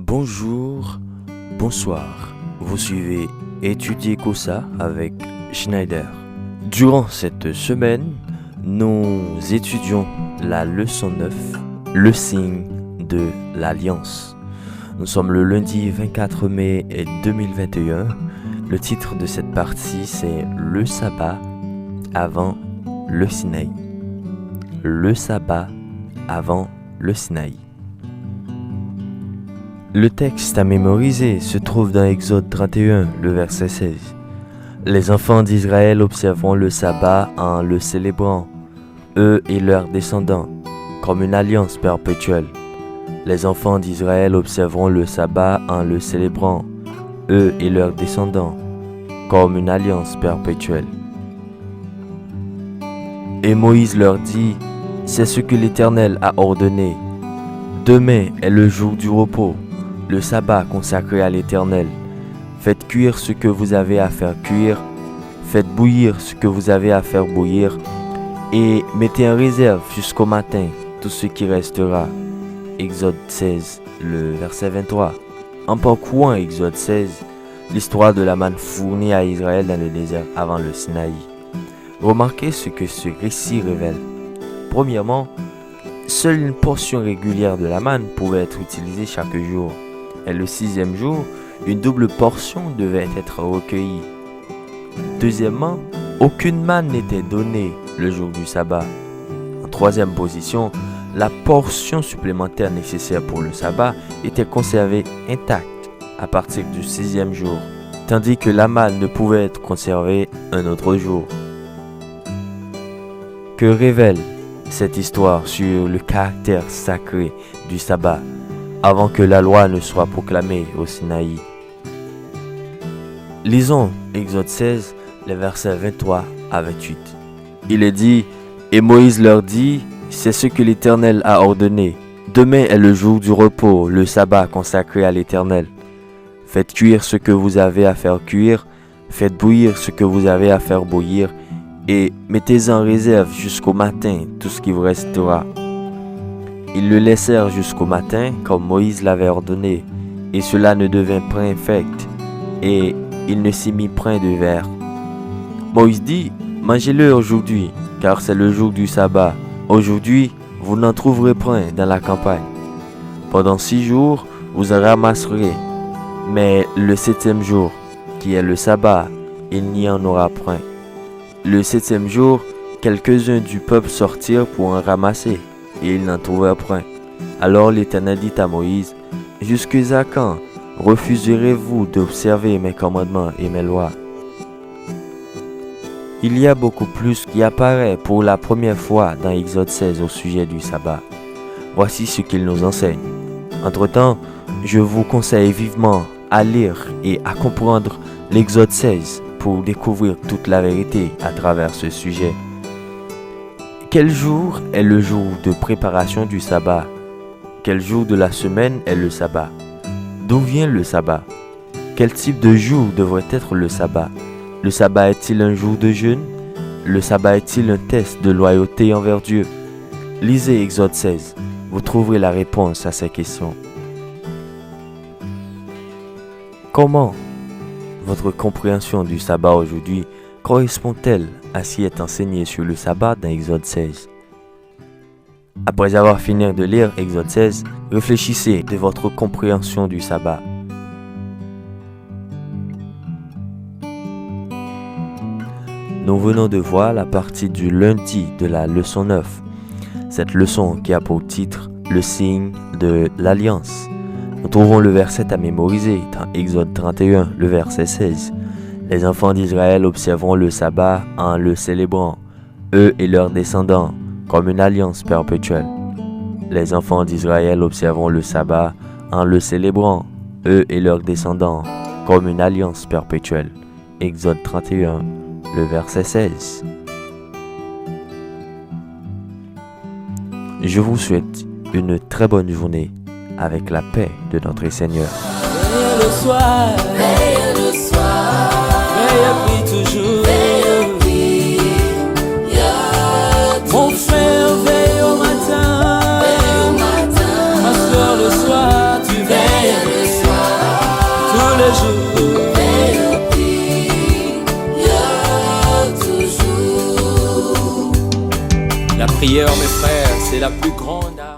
Bonjour, bonsoir. Vous suivez Étudier Kosa avec Schneider. Durant cette semaine, nous étudions la leçon 9, le signe de l'Alliance. Nous sommes le lundi 24 mai 2021. Le titre de cette partie, c'est Le sabbat avant le Sinaï. Le sabbat avant le Sinaï. Le texte à mémoriser se trouve dans Exode 31, le verset 16. Les enfants d'Israël observeront le sabbat en le célébrant, eux et leurs descendants, comme une alliance perpétuelle. Les enfants d'Israël observeront le sabbat en le célébrant, eux et leurs descendants, comme une alliance perpétuelle. Et Moïse leur dit, c'est ce que l'Éternel a ordonné. Demain est le jour du repos, le sabbat consacré à l'Éternel. Faites cuire ce que vous avez à faire cuire, faites bouillir ce que vous avez à faire bouillir, et mettez en réserve jusqu'au matin tout ce qui restera. Exode 16, le verset 23. En parcourant Exode 16, l'histoire de la manne fournie à Israël dans le désert avant le Sinaï. Remarquez ce que ce récit révèle. Premièrement, seule une portion régulière de la manne pouvait être utilisée chaque jour. Et le 6e jour, une double portion devait être recueillie. Deuxièmement, aucune manne n'était donnée le jour du sabbat. En troisième position, la portion supplémentaire nécessaire pour le sabbat était conservée intacte à partir du 6e jour, tandis que la manne ne pouvait être conservée un autre jour. Que révèle cette histoire sur le caractère sacré du sabbat avant que la loi ne soit proclamée au Sinaï? Lisons Exode 16, les versets 23 à 28. Il est dit, et Moïse leur dit, c'est ce que l'Éternel a ordonné. Demain est le jour du repos, le sabbat consacré à l'Éternel. Faites cuire ce que vous avez à faire cuire, faites bouillir ce que vous avez à faire bouillir, et mettez en réserve jusqu'au matin tout ce qui vous restera. Ils le laissèrent jusqu'au matin, comme Moïse l'avait ordonné, et cela ne devint point infect, et il ne s'y mit point de verre. Moïse dit, mangez-le aujourd'hui, car c'est le jour du sabbat. Aujourd'hui, vous n'en trouverez point dans la campagne. Pendant 6 jours, vous en ramasserez, mais le 7e jour, qui est le sabbat, il n'y en aura point. Le 7e jour, quelques-uns du peuple sortirent pour en ramasser, et ils n'en trouvèrent point. Alors l'Éternel dit à Moïse, « Jusqu'à quand refuserez-vous d'observer mes commandements et mes lois ?» Il y a beaucoup plus qui apparaît pour la première fois dans Exode 16 au sujet du sabbat. Voici ce qu'il nous enseigne. Entre-temps, je vous conseille vivement à lire et à comprendre l'Exode 16 pour découvrir toute la vérité à travers ce sujet. Quel jour est le jour de préparation du sabbat? Quel jour de la semaine est le sabbat? D'où vient le sabbat? Quel type de jour devrait être le sabbat? Le sabbat est-il un jour de jeûne? Le sabbat est-il un test de loyauté envers Dieu? Lisez Exode 16, vous trouverez la réponse à ces questions. Comment votre compréhension du sabbat aujourd'hui correspond-elle à ce qui est enseigné sur le sabbat dans Exode 16? Après avoir fini de lire Exode 16, réfléchissez de votre compréhension du sabbat. Nous venons de voir la partie du lundi de la leçon 9. Cette leçon qui a pour titre le signe de l'Alliance. Nous trouvons le verset à mémoriser dans Exode 31, le verset 16. Les enfants d'Israël observeront le sabbat en le célébrant, eux et leurs descendants, comme une alliance perpétuelle. Les enfants d'Israël observeront le sabbat en le célébrant, eux et leurs descendants, comme une alliance perpétuelle. Exode 31, le verset 16. Je vous souhaite une très bonne journée avec la paix de notre Seigneur. Veille le soir, veille toujours. Mon frère, veille au matin, ma soeur le soir, tu veilles. les jours. La prière, mes frères, c'est la plus grande arme.